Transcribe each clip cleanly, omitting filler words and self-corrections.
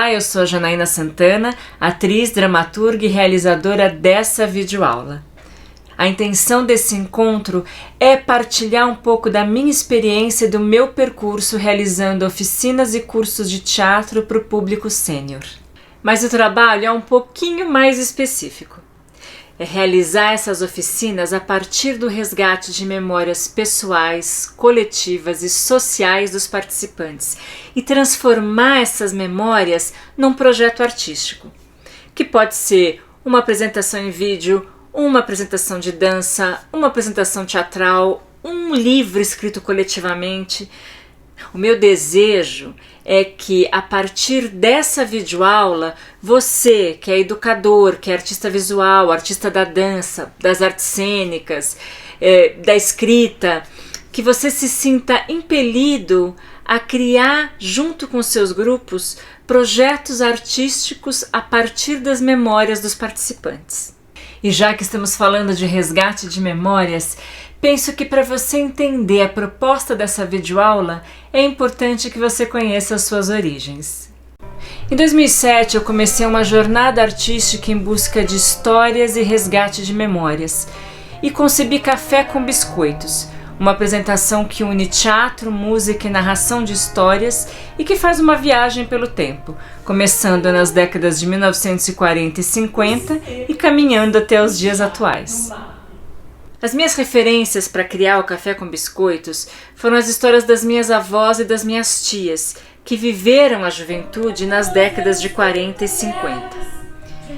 Olá, eu sou a Janaína Santana, atriz, dramaturga e realizadora dessa videoaula. A intenção desse encontro é partilhar um pouco da minha experiência e do meu percurso realizando oficinas e cursos de teatro para o público sênior. Mas o trabalho é um pouquinho mais específico. É realizar essas oficinas a partir do resgate de memórias pessoais, coletivas e sociais dos participantes e transformar essas memórias num projeto artístico, que pode ser uma apresentação em vídeo, uma apresentação de dança, uma apresentação teatral, um livro escrito coletivamente. O meu desejo é que, a partir dessa videoaula, você, que é educador, que é artista visual, artista da dança, das artes cênicas, da escrita, que você se sinta impelido a criar, junto com seus grupos, projetos artísticos a partir das memórias dos participantes. E já que estamos falando de resgate de memórias, penso que para você entender a proposta dessa videoaula, é importante que você conheça as suas origens. Em 2007, eu comecei uma jornada artística em busca de histórias e resgate de memórias, e concebi Café com Biscoitos, uma apresentação que une teatro, música e narração de histórias e que faz uma viagem pelo tempo, começando nas décadas de 1940 e 50 e caminhando até os dias atuais. As minhas referências para criar o Café com Biscoitos foram as histórias das minhas avós e das minhas tias, que viveram a juventude nas décadas de 40 e 50.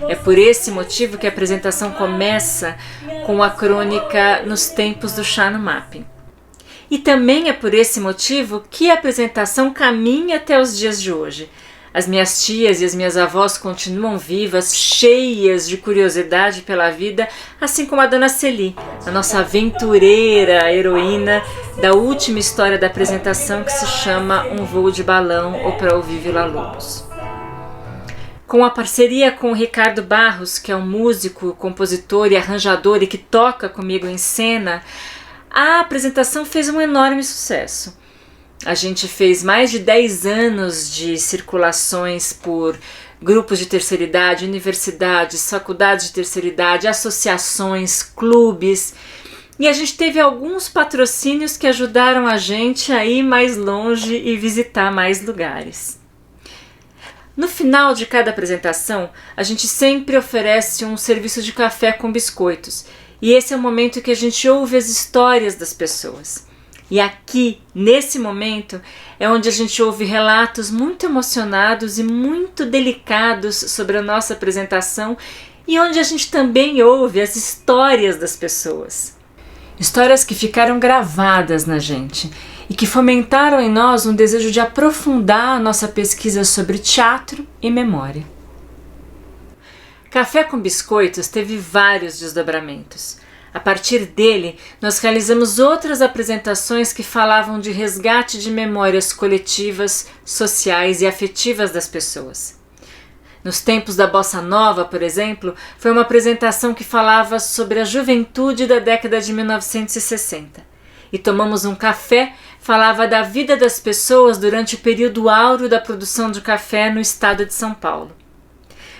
É por esse motivo que a apresentação começa com a crônica Nos Tempos do Chá no Mapping. E também é por esse motivo que a apresentação caminha até os dias de hoje. As minhas tias e as minhas avós continuam vivas, cheias de curiosidade pela vida, assim como a Dona Celi, a nossa aventureira heroína da última história da apresentação, que se chama Um Voo de Balão ou Pra Ouvir Villa-Lobos. Com a parceria com o Ricardo Barros, que é um músico, compositor e arranjador e que toca comigo em cena, a apresentação fez um enorme sucesso. A gente fez mais de 10 anos de circulações por grupos de terceira idade, universidades, faculdades de terceira idade, associações, clubes. E a gente teve alguns patrocínios que ajudaram a gente a ir mais longe e visitar mais lugares. No final de cada apresentação, a gente sempre oferece um serviço de café com biscoitos. E esse é o momento que a gente ouve as histórias das pessoas. E aqui, nesse momento, é onde a gente ouve relatos muito emocionados e muito delicados sobre a nossa apresentação e onde a gente também ouve as histórias das pessoas. Histórias que ficaram gravadas na gente e que fomentaram em nós um desejo de aprofundar a nossa pesquisa sobre teatro e memória. Café com Biscoitos teve vários desdobramentos. A partir dele, nós realizamos outras apresentações que falavam de resgate de memórias coletivas, sociais e afetivas das pessoas. Nos tempos da Bossa Nova, por exemplo, foi uma apresentação que falava sobre a juventude da década de 1960. E Tomamos um Café falava da vida das pessoas durante o período áureo da produção de café no estado de São Paulo.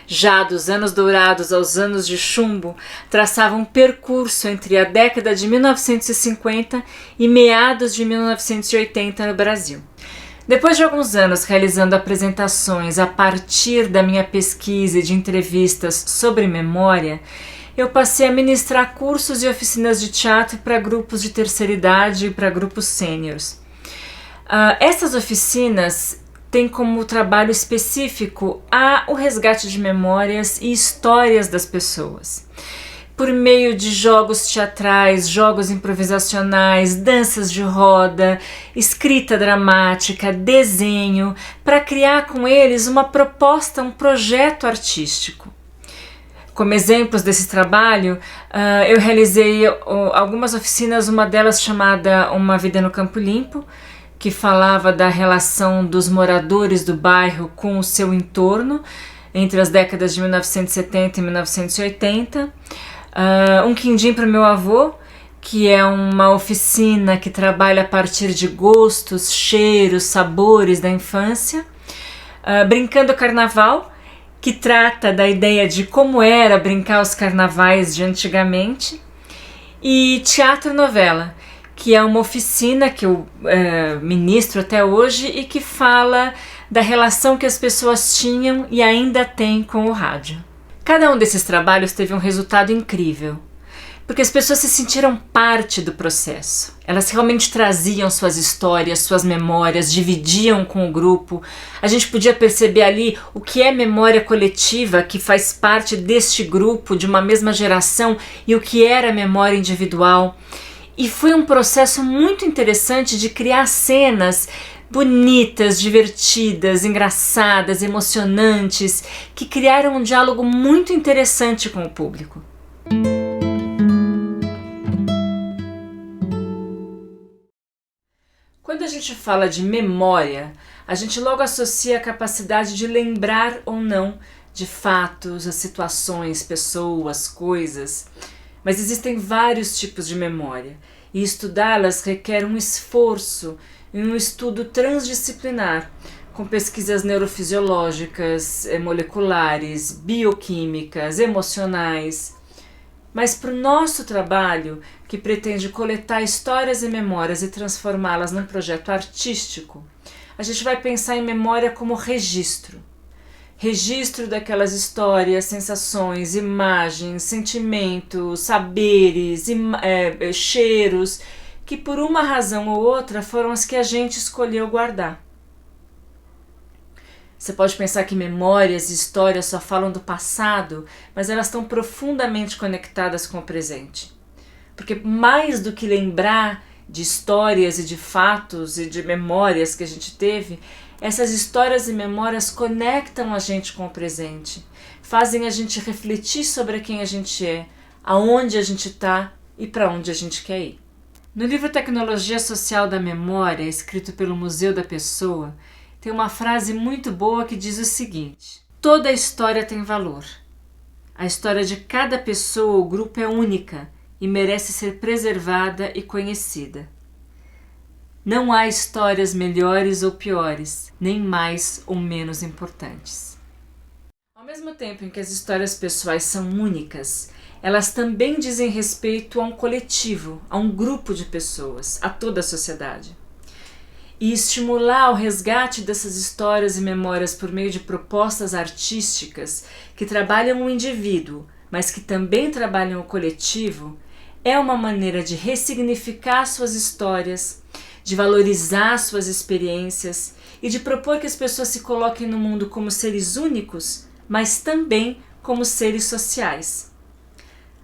Já dos anos dourados aos anos de chumbo, traçava um percurso entre a década de 1950 e meados de 1980 no Brasil. Depois de alguns anos realizando apresentações a partir da minha pesquisa e de entrevistas sobre memória, eu passei a ministrar cursos e oficinas de teatro para grupos de terceira idade e para grupos sêniores. Essas oficinas tem como trabalho específico o resgate de memórias e histórias das pessoas. Por meio de jogos teatrais, jogos improvisacionais, danças de roda, escrita dramática, desenho, para criar com eles uma proposta, um projeto artístico. Como exemplos desse trabalho, eu realizei algumas oficinas, uma delas chamada Uma Vida no Campo Limpo, que falava da relação dos moradores do bairro com o seu entorno entre as décadas de 1970 e 1980. Um quindim para o meu avô, que é uma oficina que trabalha a partir de gostos, cheiros, sabores da infância. Brincando Carnaval, que trata da ideia de como era brincar os carnavais de antigamente, e Teatro Novela, que é uma oficina que eu ministro até hoje e que fala da relação que as pessoas tinham e ainda têm com o rádio. Cada um desses trabalhos teve um resultado incrível, porque as pessoas se sentiram parte do processo. Elas realmente traziam suas histórias, suas memórias, dividiam com o grupo. A gente podia perceber ali o que é memória coletiva, que faz parte deste grupo, de uma mesma geração, e o que era memória individual. E foi um processo muito interessante de criar cenas bonitas, divertidas, engraçadas, emocionantes, que criaram um diálogo muito interessante com o público. Quando a gente fala de memória, a gente logo associa a capacidade de lembrar ou não de fatos, as situações, pessoas, coisas. Mas existem vários tipos de memória e estudá-las requer um esforço e um estudo transdisciplinar, com pesquisas neurofisiológicas, moleculares, bioquímicas, emocionais. Mas para o nosso trabalho, que pretende coletar histórias e memórias e transformá-las num projeto artístico, a gente vai pensar em memória como registro. Registro daquelas histórias, sensações, imagens, sentimentos, saberes, cheiros, que por uma razão ou outra foram as que a gente escolheu guardar. Você pode pensar que memórias e histórias só falam do passado, mas elas estão profundamente conectadas com o presente. Porque mais do que lembrar de histórias e de fatos e de memórias que a gente teve, essas histórias e memórias conectam a gente com o presente, fazem a gente refletir sobre quem a gente é, aonde a gente está e para onde a gente quer ir. No livro Tecnologia Social da Memória, escrito pelo Museu da Pessoa, tem uma frase muito boa que diz o seguinte: toda história tem valor. A história de cada pessoa ou grupo é única e merece ser preservada e conhecida. Não há histórias melhores ou piores, nem mais ou menos importantes. Ao mesmo tempo em que as histórias pessoais são únicas, elas também dizem respeito a um coletivo, a um grupo de pessoas, a toda a sociedade. E estimular o resgate dessas histórias e memórias por meio de propostas artísticas que trabalham o indivíduo, mas que também trabalham o coletivo, é uma maneira de ressignificar suas histórias, de valorizar suas experiências e de propor que as pessoas se coloquem no mundo como seres únicos, mas também como seres sociais.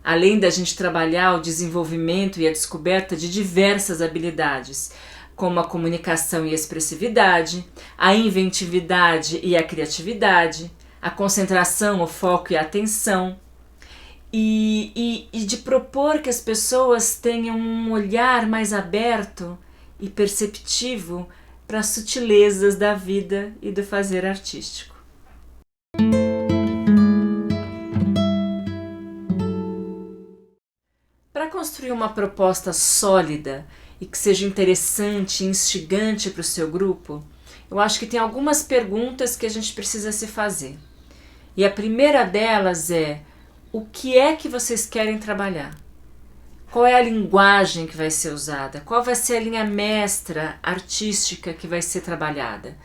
Além da gente trabalhar o desenvolvimento e a descoberta de diversas habilidades, como a comunicação e a expressividade, a inventividade e a criatividade, a concentração, o foco e a atenção, e de propor que as pessoas tenham um olhar mais aberto e perceptivo para as sutilezas da vida e do fazer artístico. Para construir uma proposta sólida e que seja interessante e instigante para o seu grupo, eu acho que tem algumas perguntas que a gente precisa se fazer. E a primeira delas é: o que é que vocês querem trabalhar? Qual é a linguagem que vai ser usada? Qual vai ser a linha mestra artística que vai ser trabalhada?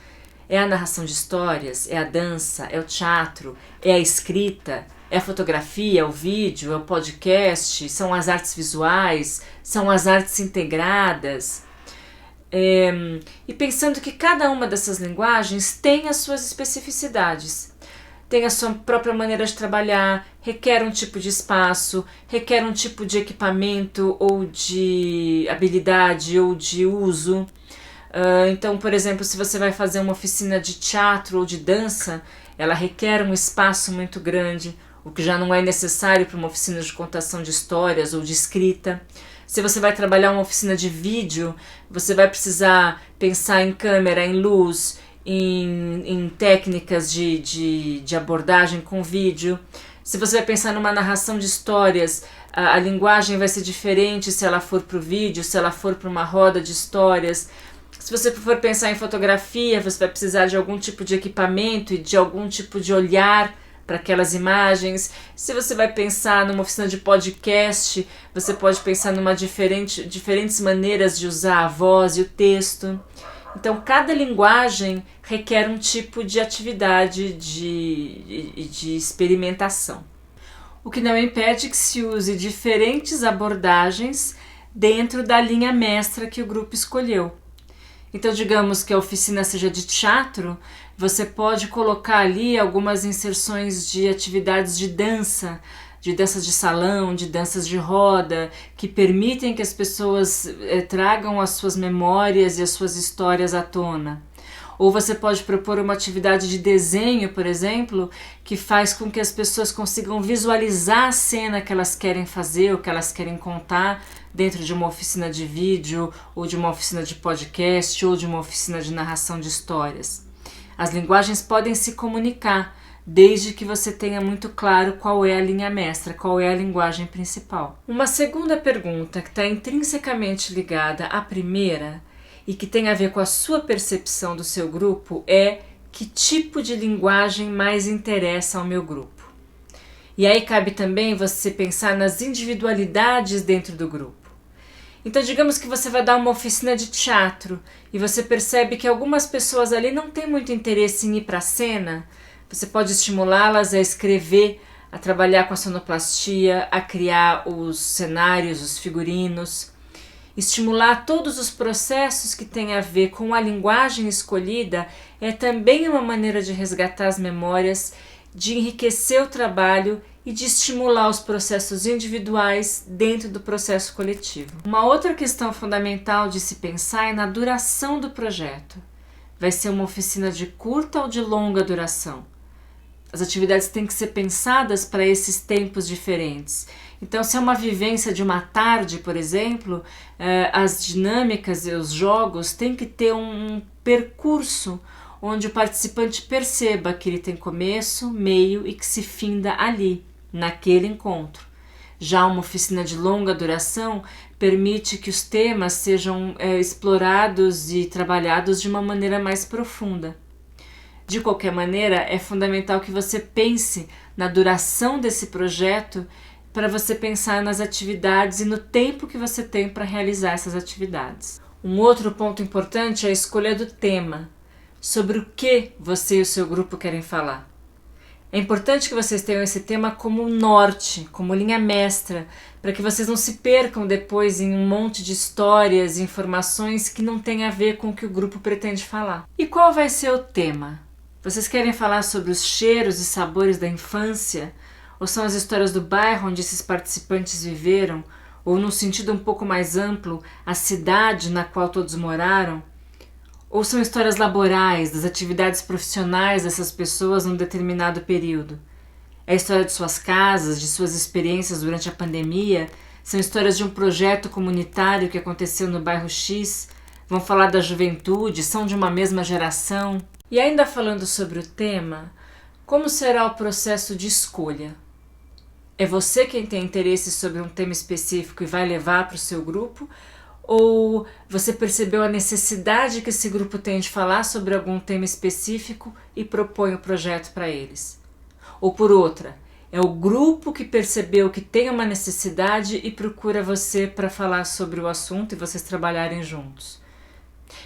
É a narração de histórias? É a dança? É o teatro? É a escrita? É a fotografia? É o vídeo? É o podcast? São as artes visuais? São as artes integradas? E pensando que cada uma dessas linguagens tem as suas especificidades. Tem a sua própria maneira de trabalhar, requer um tipo de espaço, requer um tipo de equipamento ou de habilidade ou de uso. Então, por exemplo, se você vai fazer uma oficina de teatro ou de dança, ela requer um espaço muito grande, o que já não é necessário para uma oficina de contação de histórias ou de escrita. Se você vai trabalhar uma oficina de vídeo, você vai precisar pensar em câmera, em luz, em técnicas de abordagem com vídeo. Se você vai pensar numa narração de histórias, a linguagem vai ser diferente se ela for para o vídeo, se ela for para uma roda de histórias. Se você for pensar em fotografia, você vai precisar de algum tipo de equipamento e de algum tipo de olhar para aquelas imagens. Se você vai pensar numa oficina de podcast, você pode pensar diferentes maneiras de usar a voz e o texto. Então, cada linguagem requer um tipo de atividade de experimentação. O que não impede que se use diferentes abordagens dentro da linha mestra que o grupo escolheu. Então, digamos que a oficina seja de teatro, você pode colocar ali algumas inserções de atividades de danças de salão, de danças de roda, que permitem que as pessoas tragam as suas memórias e as suas histórias à tona. Ou você pode propor uma atividade de desenho, por exemplo, que faz com que as pessoas consigam visualizar a cena que elas querem fazer ou que elas querem contar dentro de uma oficina de vídeo, ou de uma oficina de podcast, ou de uma oficina de narração de histórias. As linguagens podem se comunicar, desde que você tenha muito claro qual é a linha mestra, qual é a linguagem principal. Uma segunda pergunta que está intrinsecamente ligada à primeira e que tem a ver com a sua percepção do seu grupo é: que tipo de linguagem mais interessa ao meu grupo? E aí cabe também você pensar nas individualidades dentro do grupo. Então, digamos que você vai dar uma oficina de teatro e você percebe que algumas pessoas ali não têm muito interesse em ir para a cena. Você pode estimulá-las a escrever, a trabalhar com a sonoplastia, a criar os cenários, os figurinos. Estimular todos os processos que têm a ver com a linguagem escolhida é também uma maneira de resgatar as memórias, de enriquecer o trabalho e de estimular os processos individuais dentro do processo coletivo. Uma outra questão fundamental de se pensar é na duração do projeto. Vai ser uma oficina de curta ou de longa duração? As atividades têm que ser pensadas para esses tempos diferentes. Então, se é uma vivência de uma tarde, por exemplo, as dinâmicas e os jogos têm que ter um percurso onde o participante perceba que ele tem começo, meio e que se finda ali, naquele encontro. Já uma oficina de longa duração permite que os temas sejam explorados e trabalhados de uma maneira mais profunda. De qualquer maneira, é fundamental que você pense na duração desse projeto para você pensar nas atividades e no tempo que você tem para realizar essas atividades. Um outro ponto importante é a escolha do tema. Sobre o que você e o seu grupo querem falar. É importante que vocês tenham esse tema como norte, como linha mestra, para que vocês não se percam depois em um monte de histórias e informações que não têm a ver com o que o grupo pretende falar. E qual vai ser o tema? Vocês querem falar sobre os cheiros e sabores da infância? Ou são as histórias do bairro onde esses participantes viveram? Ou, num sentido um pouco mais amplo, a cidade na qual todos moraram? Ou são histórias laborais, das atividades profissionais dessas pessoas num determinado período? É a história de suas casas, de suas experiências durante a pandemia? São histórias de um projeto comunitário que aconteceu no bairro X? Vão falar da juventude? São de uma mesma geração? E ainda falando sobre o tema, como será o processo de escolha? É você quem tem interesse sobre um tema específico e vai levar para o seu grupo? Ou você percebeu a necessidade que esse grupo tem de falar sobre algum tema específico e propõe o projeto para eles? Ou por outra, é o grupo que percebeu que tem uma necessidade e procura você para falar sobre o assunto e vocês trabalharem juntos?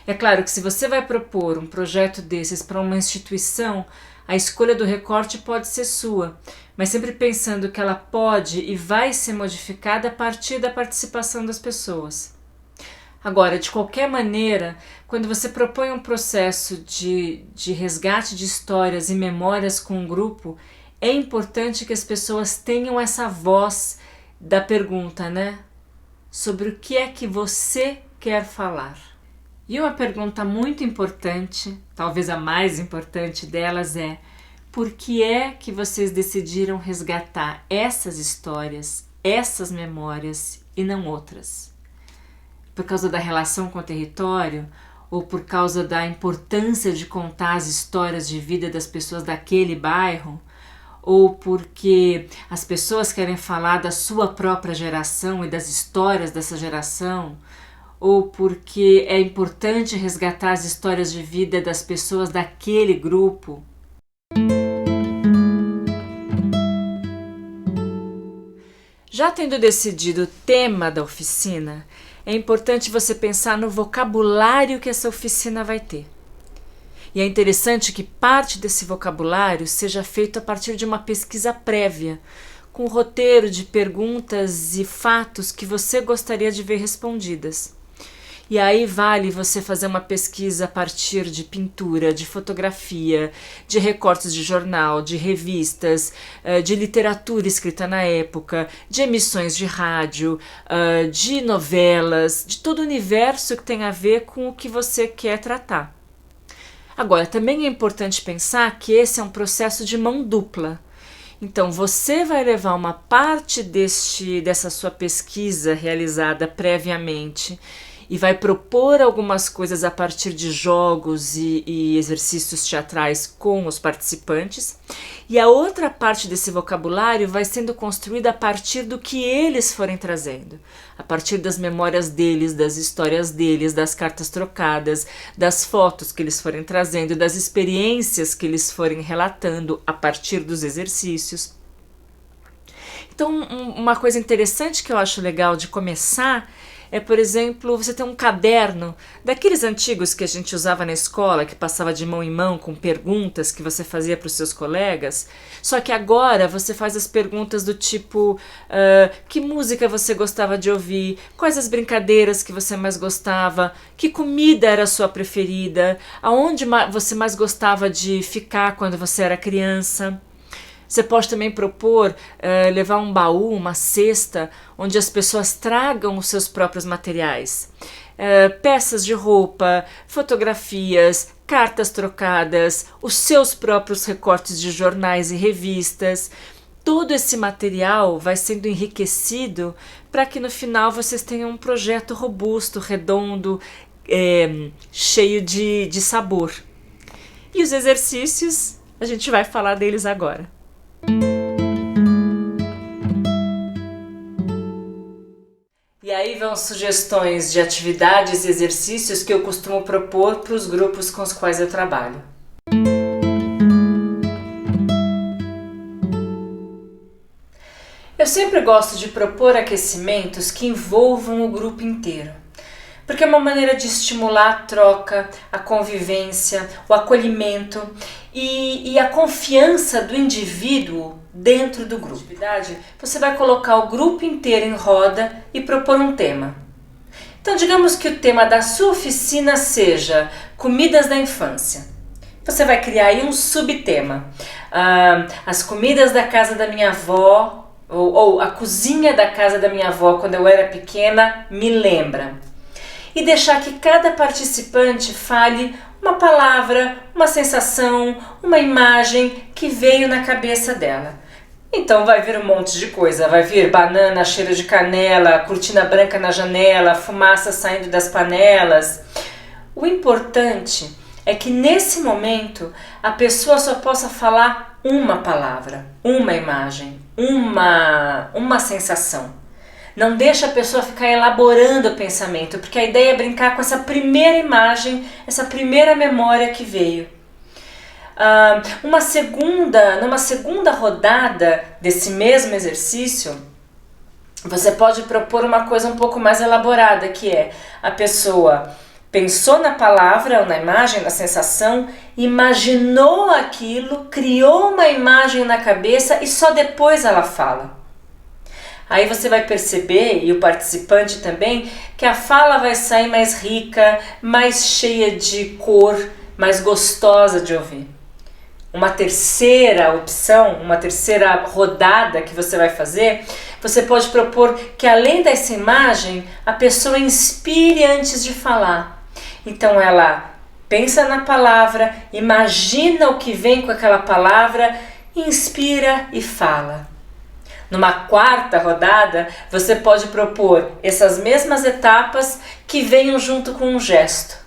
É claro que se você vai propor um projeto desses para uma instituição, a escolha do recorte pode ser sua, mas sempre pensando que ela pode e vai ser modificada a partir da participação das pessoas. Agora, de qualquer maneira, quando você propõe um processo de resgate de histórias e memórias com um grupo, é importante que as pessoas tenham essa voz da pergunta, né? Sobre o que é que você quer falar. E uma pergunta muito importante, talvez a mais importante delas é: por que é que vocês decidiram resgatar essas histórias, essas memórias e não outras? Por causa da relação com o território, ou por causa da importância de contar as histórias de vida das pessoas daquele bairro, ou porque as pessoas querem falar da sua própria geração e das histórias dessa geração, ou porque é importante resgatar as histórias de vida das pessoas daquele grupo. Já tendo decidido o tema da oficina, é importante você pensar no vocabulário que essa oficina vai ter. E é interessante que parte desse vocabulário seja feito a partir de uma pesquisa prévia, com um roteiro de perguntas e fatos que você gostaria de ver respondidas. E aí vale você fazer uma pesquisa a partir de pintura, de fotografia, de recortes de jornal, de revistas, de literatura escrita na época, de emissões de rádio, de novelas, de todo o universo que tem a ver com o que você quer tratar. Agora, também é importante pensar que esse é um processo de mão dupla. Então, você vai levar uma parte dessa sua pesquisa realizada previamente e vai propor algumas coisas a partir de jogos e exercícios teatrais com os participantes, e a outra parte desse vocabulário vai sendo construída a partir do que eles forem trazendo, a partir das memórias deles, das histórias deles, das cartas trocadas, das fotos que eles forem trazendo, das experiências que eles forem relatando a partir dos exercícios. Então, uma coisa interessante que eu acho legal de começar é, por exemplo, você ter um caderno daqueles antigos que a gente usava na escola, que passava de mão em mão com perguntas que você fazia para os seus colegas, só que agora você faz as perguntas do tipo que música você gostava de ouvir, quais as brincadeiras que você mais gostava, que comida era a sua preferida, aonde você mais gostava de ficar quando você era criança. Você pode também propor levar um baú, uma cesta, onde as pessoas tragam os seus próprios materiais. Peças de roupa, fotografias, cartas trocadas, os seus próprios recortes de jornais e revistas. Todo esse material vai sendo enriquecido para que no final vocês tenham um projeto robusto, redondo, cheio de sabor. E os exercícios, a gente vai falar deles agora. E aí vão sugestões de atividades e exercícios que eu costumo propor para os grupos com os quais eu trabalho. Eu sempre gosto de propor aquecimentos que envolvam o grupo inteiro, porque é uma maneira de estimular a troca, a convivência, o acolhimento e a confiança do indivíduo dentro do grupo. Você vai colocar o grupo inteiro em roda e propor um tema. Então, digamos que o tema da sua oficina seja comidas da infância. Você vai criar aí um subtema. As comidas da casa da minha avó, ou a cozinha da casa da minha avó quando eu era pequena me lembra. E deixar que cada participante fale uma palavra, uma sensação, uma imagem que veio na cabeça dela. Então vai vir um monte de coisa, vai vir banana, cheiro de canela, cortina branca na janela, fumaça saindo das panelas. O importante é que nesse momento a pessoa só possa falar uma palavra, uma imagem, uma sensação. Não deixa a pessoa ficar elaborando o pensamento, porque a ideia é brincar com essa primeira imagem, essa primeira memória que veio. Numa segunda rodada desse mesmo exercício, você pode propor uma coisa um pouco mais elaborada, que é a pessoa pensou na palavra ou na imagem, na sensação, imaginou aquilo, criou uma imagem na cabeça e só depois ela fala. Aí você vai perceber, e o participante também, que a fala vai sair mais rica, mais cheia de cor, mais gostosa de ouvir. Uma terceira opção, uma terceira rodada que você vai fazer, você pode propor que além dessa imagem, a pessoa inspire antes de falar. Então ela pensa na palavra, imagina o que vem com aquela palavra, inspira e fala. Numa quarta rodada, você pode propor essas mesmas etapas que venham junto com um gesto.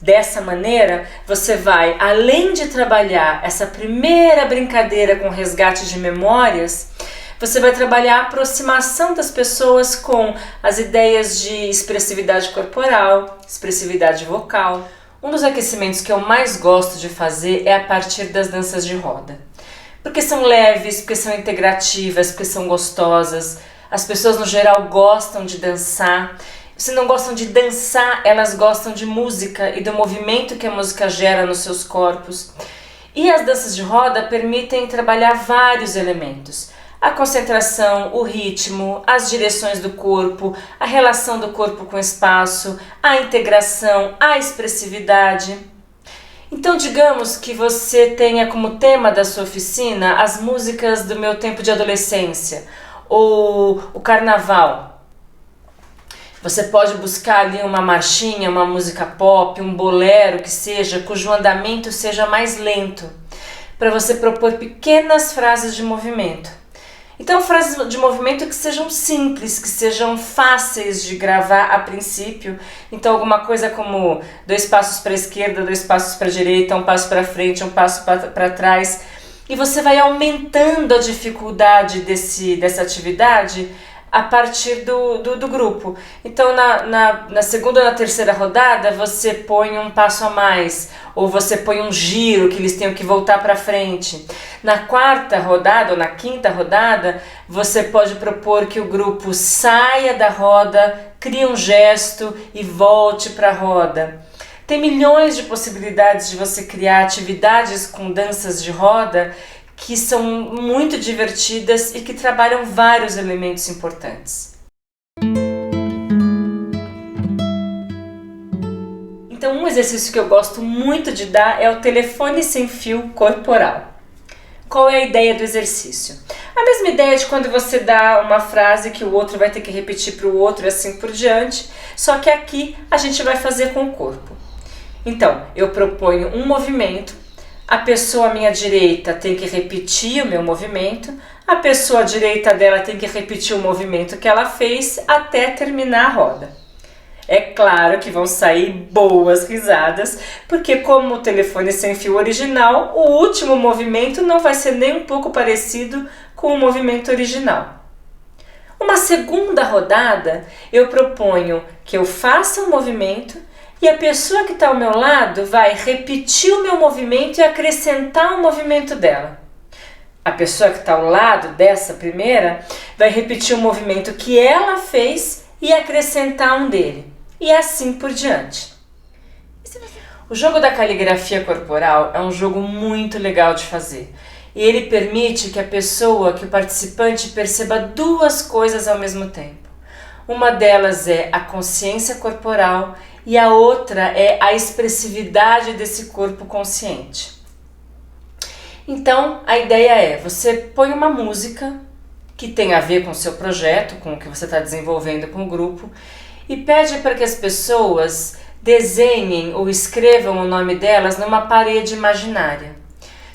Dessa maneira, você vai, além de trabalhar essa primeira brincadeira com resgate de memórias, Você vai trabalhar a aproximação das pessoas com as ideias de expressividade corporal, expressividade vocal. Um dos aquecimentos que eu mais gosto de fazer é a partir das danças de roda. Porque são leves, porque são integrativas, porque são gostosas. As pessoas no geral gostam de dançar. Se não gostam de dançar, elas gostam de música e do movimento que a música gera nos seus corpos. E as danças de roda permitem trabalhar vários elementos. A concentração, o ritmo, as direções do corpo, a relação do corpo com o espaço, a integração, a expressividade. Então, digamos que você tenha como tema da sua oficina as músicas do meu tempo de adolescência ou o carnaval. Você pode buscar ali uma marchinha, uma música pop, um bolero que seja, cujo andamento seja mais lento, para você propor pequenas frases de movimento. Então, frases de movimento que sejam simples, que sejam fáceis de gravar a princípio. Então, alguma coisa como 2 passos para a esquerda, 2 passos para a direita, 1 passo para frente, 1 passo para trás. E você vai aumentando a dificuldade dessa atividade a partir do grupo. Então, na segunda ou na terceira rodada, você põe um passo a mais, ou você põe um giro que eles tenham que voltar para frente. Na quarta rodada ou na quinta rodada, você pode propor que o grupo saia da roda, crie um gesto e volte para a roda. Tem milhões de possibilidades de você criar atividades com danças de roda que são muito divertidas e que trabalham vários elementos importantes. Então, um exercício que eu gosto muito de dar é o telefone sem fio corporal. Qual é a ideia do exercício? A mesma ideia de quando você dá uma frase que o outro vai ter que repetir para o outro e assim por diante, só que aqui a gente vai fazer com o corpo. Então, eu proponho um movimento. A pessoa à minha direita tem que repetir o meu movimento, a pessoa à direita dela tem que repetir o movimento que ela fez até terminar a roda. É claro que vão sair boas risadas, porque como o telefone sem fio original, o último movimento não vai ser nem um pouco parecido com o movimento original. Uma segunda rodada, eu proponho que eu faça um movimento e a pessoa que está ao meu lado vai repetir o meu movimento e acrescentar o movimento dela. A pessoa que está ao lado dessa primeira vai repetir o movimento que ela fez e acrescentar um dele. E assim por diante. O jogo da caligrafia corporal é um jogo muito legal de fazer. E ele permite que que o participante perceba 2 coisas ao mesmo tempo. Uma delas é a consciência corporal e a outra é a expressividade desse corpo consciente. Então, a ideia é, você põe uma música que tem a ver com o seu projeto, com o que você está desenvolvendo com o grupo, e pede para que as pessoas desenhem ou escrevam o nome delas numa parede imaginária.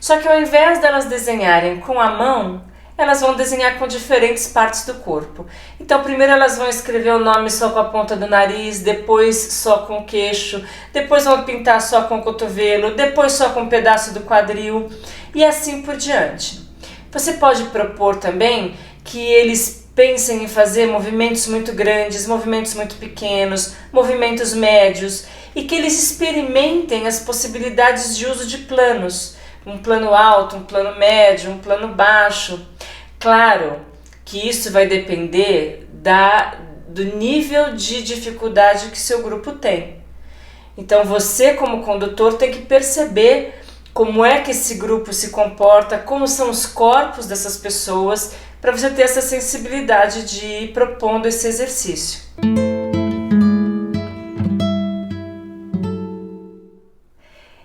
Só que ao invés delas desenharem com a mão, elas vão desenhar com diferentes partes do corpo. Então, primeiro elas vão escrever o nome só com a ponta do nariz, depois só com o queixo, depois vão pintar só com o cotovelo, depois só com um pedaço do quadril e assim por diante. Você pode propor também que eles pensem em fazer movimentos muito grandes, movimentos muito pequenos, movimentos médios e que eles experimentem as possibilidades de uso de planos. Um plano alto, um plano médio, um plano baixo. Claro que isso vai depender do nível de dificuldade que seu grupo tem. Então você, como condutor, tem que perceber como é que esse grupo se comporta, como são os corpos dessas pessoas, para você ter essa sensibilidade de ir propondo esse exercício.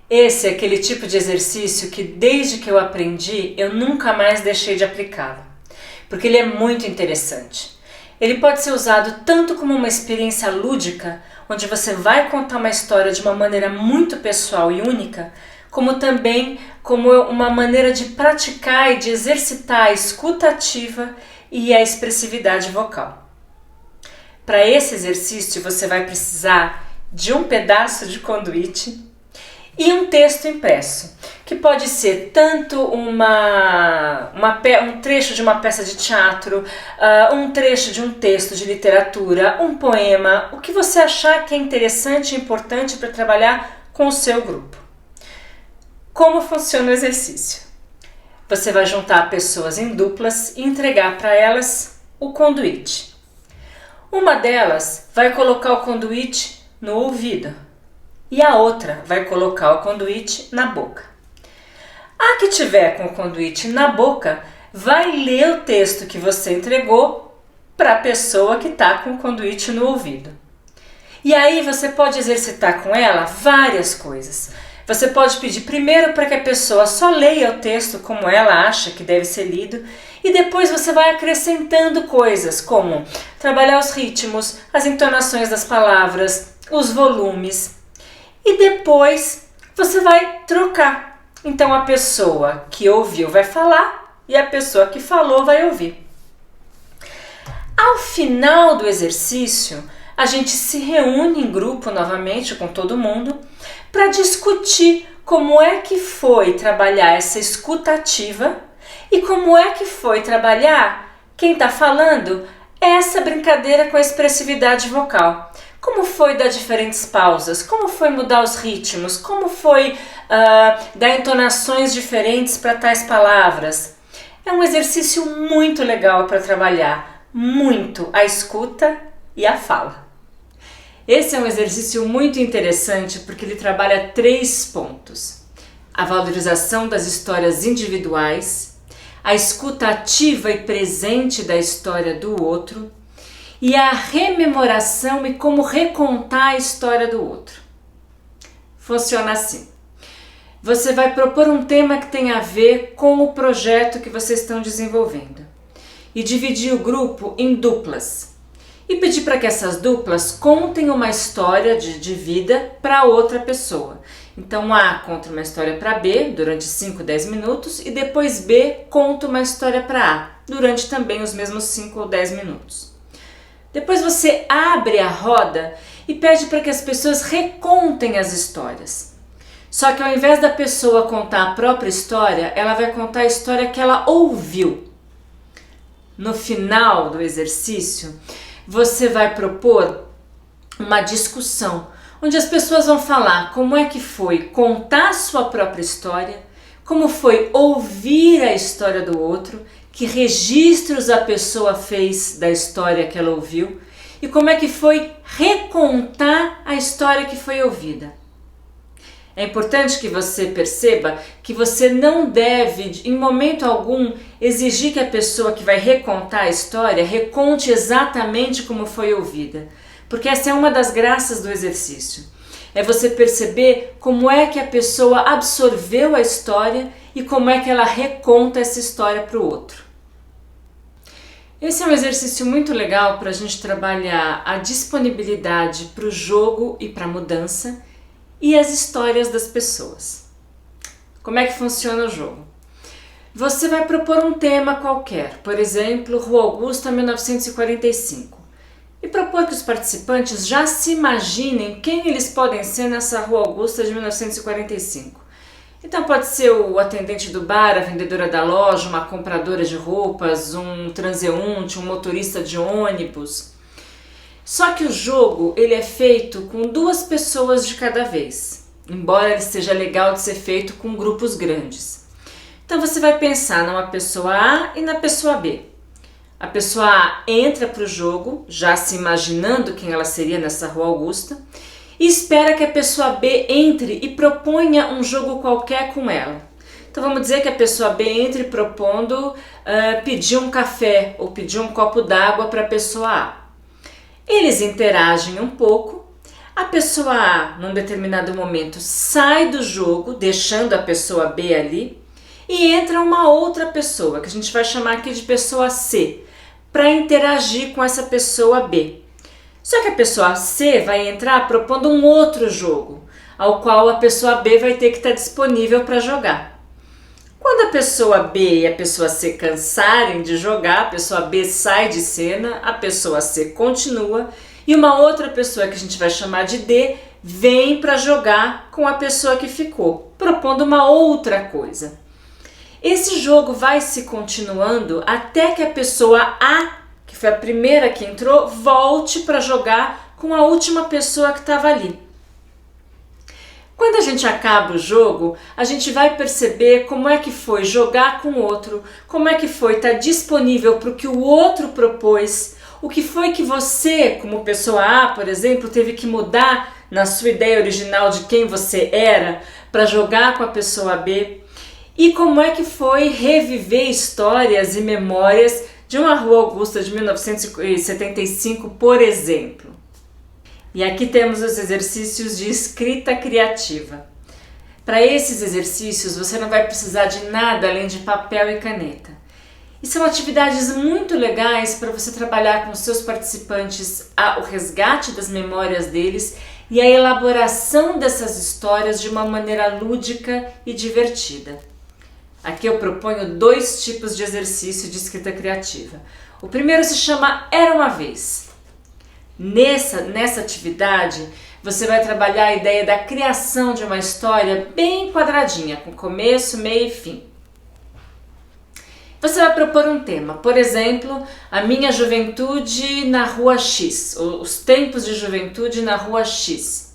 Esse é aquele tipo de exercício que desde que eu aprendi, eu nunca mais deixei de aplicá-lo, porque ele é muito interessante. Ele pode ser usado tanto como uma experiência lúdica, onde você vai contar uma história de uma maneira muito pessoal e única, como também como uma maneira de praticar e de exercitar a escuta ativa e a expressividade vocal. Para esse exercício, você vai precisar de um pedaço de conduíte e um texto impresso, que pode ser tanto um trecho de uma peça de teatro, um trecho de um texto de literatura, um poema, o que você achar que é interessante e importante para trabalhar com o seu grupo. Como funciona o exercício? Você vai juntar pessoas em duplas e entregar para elas o conduíte. Uma delas vai colocar o conduíte no ouvido e a outra vai colocar o conduíte na boca. A que tiver com o conduíte na boca vai ler o texto que você entregou para a pessoa que está com o conduíte no ouvido. E aí você pode exercitar com ela várias coisas. Você pode pedir primeiro para que a pessoa só leia o texto como ela acha que deve ser lido e depois você vai acrescentando coisas como trabalhar os ritmos, as entonações das palavras, os volumes e depois você vai trocar. Então a pessoa que ouviu vai falar e a pessoa que falou vai ouvir. Ao final do exercício, a gente se reúne em grupo novamente com todo mundo para discutir como é que foi trabalhar essa escuta ativa e como é que foi trabalhar, quem está falando, essa brincadeira com a expressividade vocal. Como foi dar diferentes pausas, como foi mudar os ritmos, como foi dar entonações diferentes para tais palavras. É um exercício muito legal para trabalhar muito a escuta e a fala. Esse é um exercício muito interessante porque ele trabalha 3 pontos: a valorização das histórias individuais, a escuta ativa e presente da história do outro e a rememoração e como recontar a história do outro. Funciona assim. Você vai propor um tema que tem a ver com o projeto que vocês estão desenvolvendo e dividir o grupo em duplas. E pedir para que essas duplas contem uma história de vida para outra pessoa. Então A conta uma história para B durante 5, 10 minutos e depois B conta uma história para A durante também os mesmos 5 ou 10 minutos. Depois você abre a roda e pede para que as pessoas recontem as histórias. Só que ao invés da pessoa contar a própria história, ela vai contar a história que ela ouviu. No final do exercício, você vai propor uma discussão, onde as pessoas vão falar como é que foi contar a sua própria história, como foi ouvir a história do outro, que registros a pessoa fez da história que ela ouviu e como é que foi recontar a história que foi ouvida. É importante que você perceba que você não deve, em momento algum, exigir que a pessoa que vai recontar a história reconte exatamente como foi ouvida, porque essa é uma das graças do exercício. É você perceber como é que a pessoa absorveu a história e como é que ela reconta essa história para o outro. Esse é um exercício muito legal para a gente trabalhar a disponibilidade para o jogo e para a mudança e as histórias das pessoas. Como é que funciona o jogo? Você vai propor um tema qualquer, por exemplo, Rua Augusta, 1945, e propor que os participantes já se imaginem quem eles podem ser nessa Rua Augusta de 1945. Então pode ser o atendente do bar, a vendedora da loja, uma compradora de roupas, um transeunte, um motorista de ônibus. Só que o jogo ele é feito com 2 pessoas de cada vez, embora ele seja legal de ser feito com grupos grandes. Então você vai pensar numa pessoa A e na pessoa B. A pessoa A entra para o jogo, já se imaginando quem ela seria nessa Rua Augusta, e espera que a pessoa B entre e proponha um jogo qualquer com ela. Então vamos dizer que a pessoa B entre propondo pedir um café ou pedir um copo d'água para a pessoa A. Eles interagem um pouco, a pessoa A, num determinado momento, sai do jogo, deixando a pessoa B ali, e entra uma outra pessoa, que a gente vai chamar aqui de pessoa C, para interagir com essa pessoa B. Só que a pessoa C vai entrar propondo um outro jogo, ao qual a pessoa B vai ter que estar disponível para jogar. Quando a pessoa B e a pessoa C cansarem de jogar, a pessoa B sai de cena, a pessoa C continua e uma outra pessoa que a gente vai chamar de D vem para jogar com a pessoa que ficou, propondo uma outra coisa. Esse jogo vai se continuando até que a pessoa A, que foi a primeira que entrou, volte para jogar com a última pessoa que estava ali. Quando a gente acaba o jogo, a gente vai perceber como é que foi jogar com o outro, como é que foi estar disponível para o que o outro propôs, o que foi que você, como pessoa A, por exemplo, teve que mudar na sua ideia original de quem você era para jogar com a pessoa B, e como é que foi reviver histórias e memórias de uma Rua Augusta de 1975, por exemplo. E aqui temos os exercícios de escrita criativa. Para esses exercícios você não vai precisar de nada além de papel e caneta. E são atividades muito legais para você trabalhar com seus participantes o resgate das memórias deles e a elaboração dessas histórias de uma maneira lúdica e divertida. Aqui eu proponho 2 tipos de exercício de escrita criativa. O primeiro se chama Era uma Vez. Nessa atividade, você vai trabalhar a ideia da criação de uma história bem quadradinha, com começo, meio e fim. Você vai propor um tema, por exemplo, a minha juventude na Rua X, os tempos de juventude na Rua X.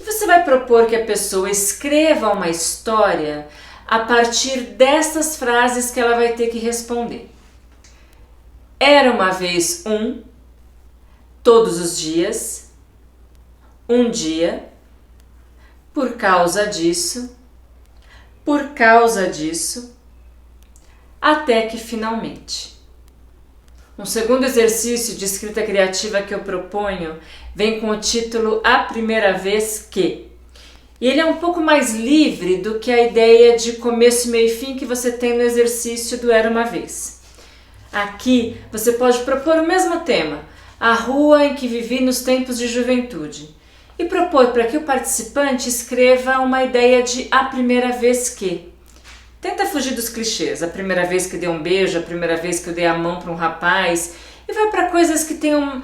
E você vai propor que a pessoa escreva uma história a partir dessas frases que ela vai ter que responder. Era uma vez todos os dias, um dia, por causa disso, até que finalmente. Um segundo exercício de escrita criativa que eu proponho vem com o título A Primeira Vez Que. E ele é um pouco mais livre do que a ideia de começo, meio e fim que você tem no exercício do Era uma Vez. Aqui você pode propor o mesmo tema, a rua em que vivi nos tempos de juventude, e propor para que o participante escreva uma ideia de a primeira vez que. Tenta fugir dos clichês, a primeira vez que dei um beijo, a primeira vez que eu dei a mão para um rapaz, e vai para coisas que tenham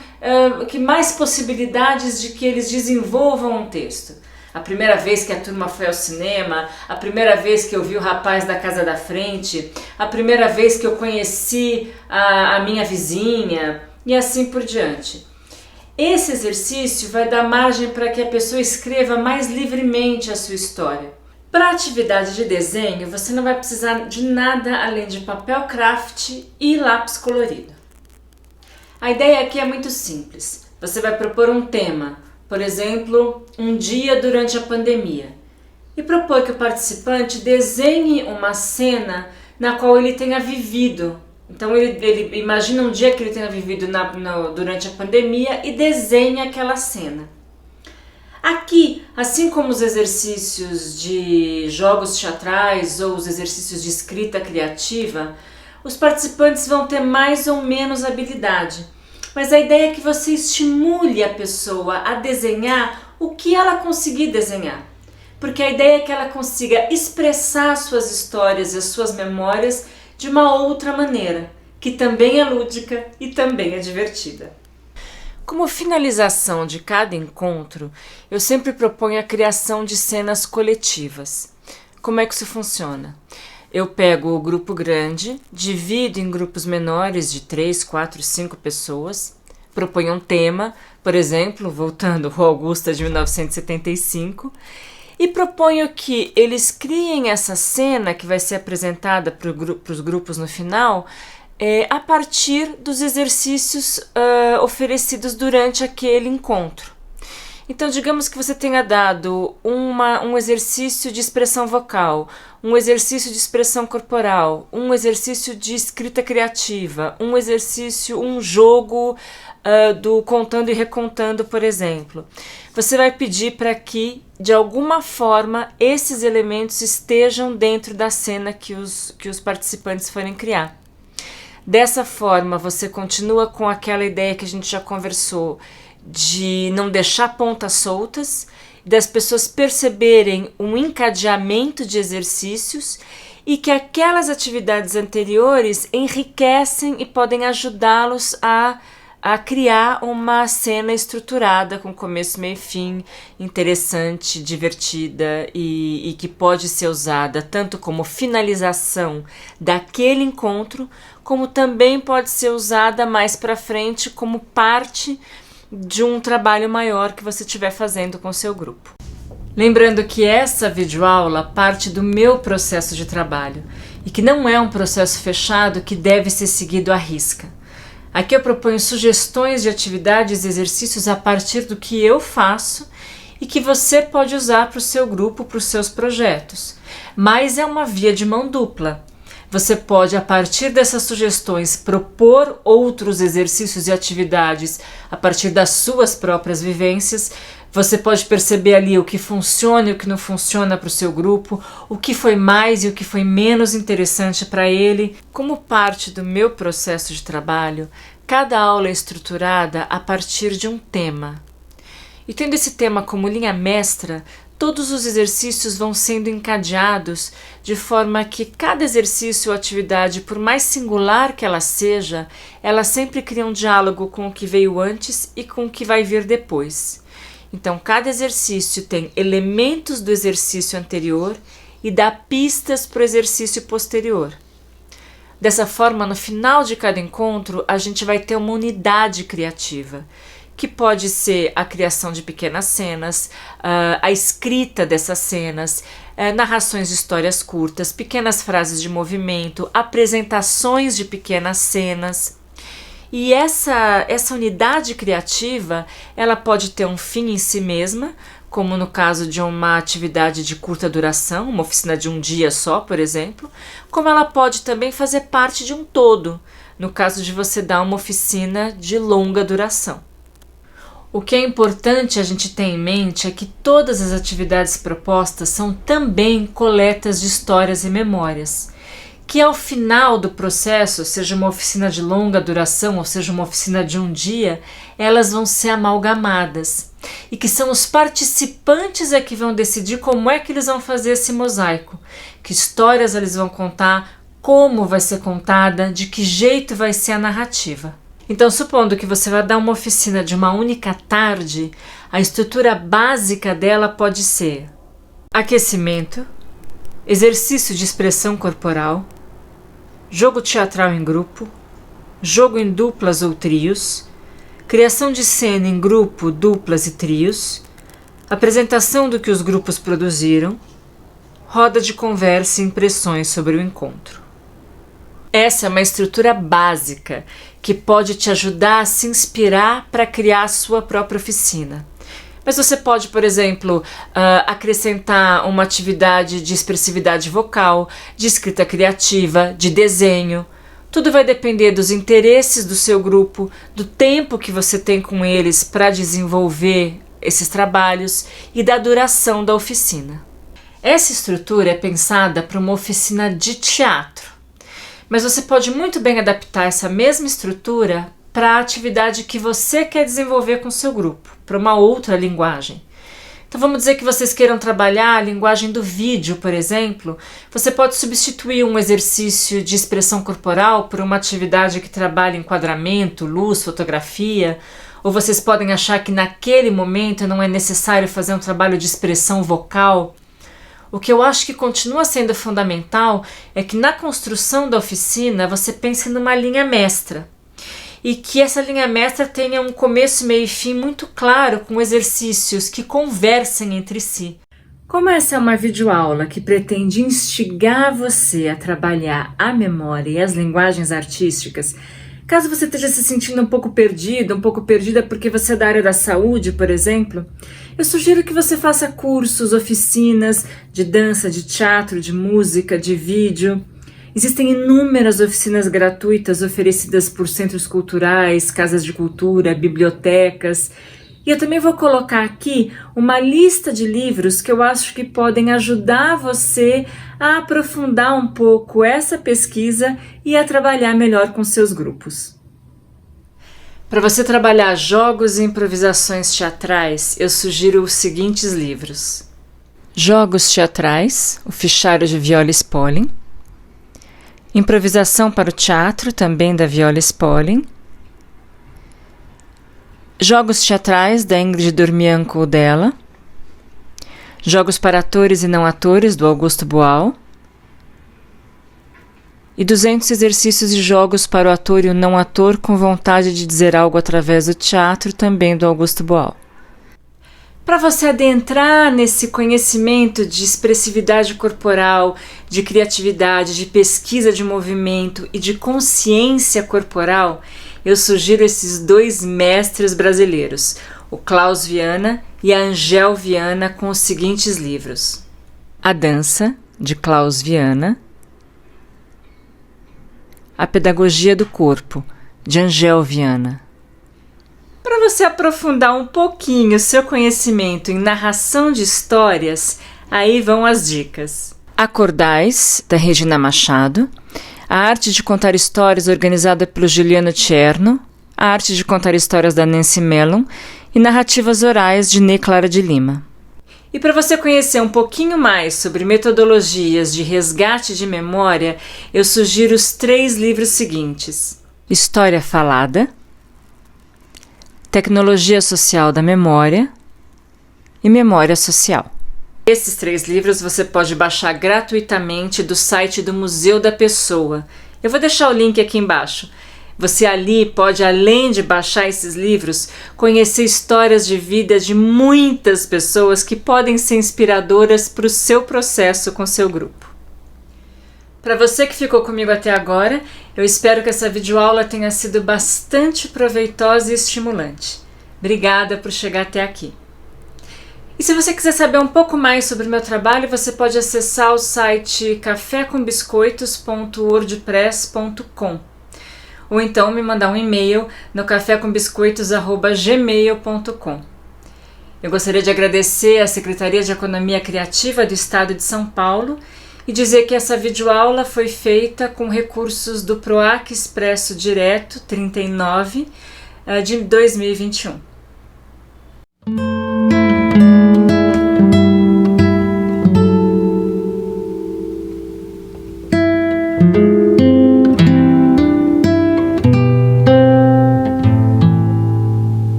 que mais possibilidades de que eles desenvolvam um texto. A primeira vez que a turma foi ao cinema, a primeira vez que eu vi o rapaz da casa da frente, a primeira vez que eu conheci a minha vizinha, e assim por diante. Esse exercício vai dar margem para que a pessoa escreva mais livremente a sua história. Para a atividade de desenho, você não vai precisar de nada além de papel craft e lápis colorido. A ideia aqui é muito simples. Você vai propor um tema, por exemplo, um dia durante a pandemia, e propor que o participante desenhe uma cena na qual ele tenha vivido. Então ele imagina um dia que ele tenha vivido durante a pandemia e desenha aquela cena. Aqui, assim como os exercícios de jogos teatrais ou os exercícios de escrita criativa, os participantes vão ter mais ou menos habilidade. Mas a ideia é que você estimule a pessoa a desenhar o que ela conseguir desenhar. Porque a ideia é que ela consiga expressar suas histórias e as suas memórias de uma outra maneira, que também é lúdica e também é divertida. Como finalização de cada encontro, eu sempre proponho a criação de cenas coletivas. Como é que isso funciona? Eu pego o grupo grande, divido em grupos menores de 3, 4, 5 pessoas, proponho um tema, por exemplo, voltando Rua Augusta de 1975, e proponho que eles criem essa cena que vai ser apresentada para os grupos no final, a partir dos exercícios oferecidos durante aquele encontro. Então, digamos que você tenha dado um exercício de expressão vocal, um exercício de expressão corporal, um exercício de escrita criativa, um jogo do contando e recontando, por exemplo. Você vai pedir para que, de alguma forma, esses elementos estejam dentro da cena que os participantes forem criar. Dessa forma, você continua com aquela ideia que a gente já conversou, de não deixar pontas soltas, das pessoas perceberem um encadeamento de exercícios e que aquelas atividades anteriores enriquecem e podem ajudá-los a a criar uma cena estruturada com começo, meio e fim, interessante, divertida e que pode ser usada tanto como finalização daquele encontro, como também pode ser usada mais para frente como parte de um trabalho maior que você estiver fazendo com o seu grupo. Lembrando que essa videoaula parte do meu processo de trabalho e que não é um processo fechado que deve ser seguido à risca. Aqui eu proponho sugestões de atividades e exercícios a partir do que eu faço e que você pode usar para o seu grupo, para os seus projetos. Mas é uma via de mão dupla. Você pode, a partir dessas sugestões, propor outros exercícios e atividades a partir das suas próprias vivências. Você pode perceber ali o que funciona e o que não funciona para o seu grupo, o que foi mais e o que foi menos interessante para ele. Como parte do meu processo de trabalho, cada aula é estruturada a partir de um tema. E tendo esse tema como linha mestra, todos os exercícios vão sendo encadeados de forma que cada exercício ou atividade, por mais singular que ela seja, ela sempre cria um diálogo com o que veio antes e com o que vai vir depois. Então, cada exercício tem elementos do exercício anterior e dá pistas para o exercício posterior. Dessa forma, no final de cada encontro, a gente vai ter uma unidade criativa, que pode ser a criação de pequenas cenas, a escrita dessas cenas, narrações de histórias curtas, pequenas frases de movimento, apresentações de pequenas cenas. E essa unidade criativa, ela pode ter um fim em si mesma, como no caso de uma atividade de curta duração, uma oficina de um dia só, por exemplo, como ela pode também fazer parte de um todo, no caso de você dar uma oficina de longa duração. O que é importante a gente ter em mente é que todas as atividades propostas são também coletas de histórias e memórias, que ao final do processo, seja uma oficina de longa duração ou seja uma oficina de um dia, elas vão ser amalgamadas e que são os participantes que vão decidir como é que eles vão fazer esse mosaico, que histórias eles vão contar, como vai ser contada, de que jeito vai ser a narrativa. Então, supondo que você vai dar uma oficina de uma única tarde, a estrutura básica dela pode ser aquecimento, exercício de expressão corporal, jogo teatral em grupo, jogo em duplas ou trios, criação de cena em grupo, duplas e trios, apresentação do que os grupos produziram, roda de conversa e impressões sobre o encontro. Essa é uma estrutura básica que pode te ajudar a se inspirar para criar a sua própria oficina. Mas você pode, por exemplo, acrescentar uma atividade de expressividade vocal, de escrita criativa, de desenho. Tudo vai depender dos interesses do seu grupo, do tempo que você tem com eles para desenvolver esses trabalhos e da duração da oficina. Essa estrutura é pensada para uma oficina de teatro. Mas você pode muito bem adaptar essa mesma estrutura para a atividade que você quer desenvolver com o seu grupo, para uma outra linguagem. Então vamos dizer que vocês queiram trabalhar a linguagem do vídeo, por exemplo. Você pode substituir um exercício de expressão corporal por uma atividade que trabalha enquadramento, luz, fotografia. Ou vocês podem achar que naquele momento não é necessário fazer um trabalho de expressão vocal. O que eu acho que continua sendo fundamental é que na construção da oficina você pense numa linha mestra e que essa linha mestra tenha um começo, meio e fim muito claro, com exercícios que conversem entre si. Como essa é uma videoaula que pretende instigar você a trabalhar a memória e as linguagens artísticas, caso você esteja se sentindo um pouco perdido, um pouco perdida porque você é da área da saúde, por exemplo, eu sugiro que você faça cursos, oficinas de dança, de teatro, de música, de vídeo. Existem inúmeras oficinas gratuitas oferecidas por centros culturais, casas de cultura, bibliotecas. E eu também vou colocar aqui uma lista de livros que eu acho que podem ajudar você a aprofundar um pouco essa pesquisa e a trabalhar melhor com seus grupos. Para você trabalhar jogos e improvisações teatrais, eu sugiro os seguintes livros: Jogos Teatrais, o fichário de Viola Spolin; Improvisação para o Teatro, também da Viola Spolin; Jogos teatrais, da Ingrid Dormian Della. Jogos para atores e não atores, do Augusto Boal. E 200 exercícios de jogos para o ator e o não ator com vontade de dizer algo através do teatro, também do Augusto Boal. Para você adentrar nesse conhecimento de expressividade corporal, de criatividade, de pesquisa de movimento e de consciência corporal, eu sugiro esses 2 mestres brasileiros, o Klaus Viana e a Angel Viana, com os seguintes livros: A Dança, de Klaus Viana, A Pedagogia do Corpo, de Angel Viana. Para você aprofundar um pouquinho seu conhecimento em narração de histórias, aí vão as dicas. Acordais, da Regina Machado, A Arte de Contar Histórias, organizada pelo Juliano Tcherno, A Arte de Contar Histórias, da Nancy Mellon, e Narrativas Orais, de Ney Clara de Lima. E para você conhecer um pouquinho mais sobre metodologias de resgate de memória, eu sugiro os 3 livros seguintes: História Falada, Tecnologia Social da Memória e Memória Social. Esses 3 livros você pode baixar gratuitamente do site do Museu da Pessoa. Eu vou deixar o link aqui embaixo. Você ali pode, além de baixar esses livros, conhecer histórias de vida de muitas pessoas que podem ser inspiradoras para o seu processo com seu grupo. Para você que ficou comigo até agora, eu espero que essa videoaula tenha sido bastante proveitosa e estimulante. Obrigada por chegar até aqui. E se você quiser saber um pouco mais sobre o meu trabalho, você pode acessar o site cafécombiscoitos.wordpress.com ou então me mandar um e-mail no cafécombiscoitos@gmail.com. Eu gostaria de agradecer à Secretaria de Economia Criativa do Estado de São Paulo e dizer que essa videoaula foi feita com recursos do PROAC Expresso Direto 39 de 2021.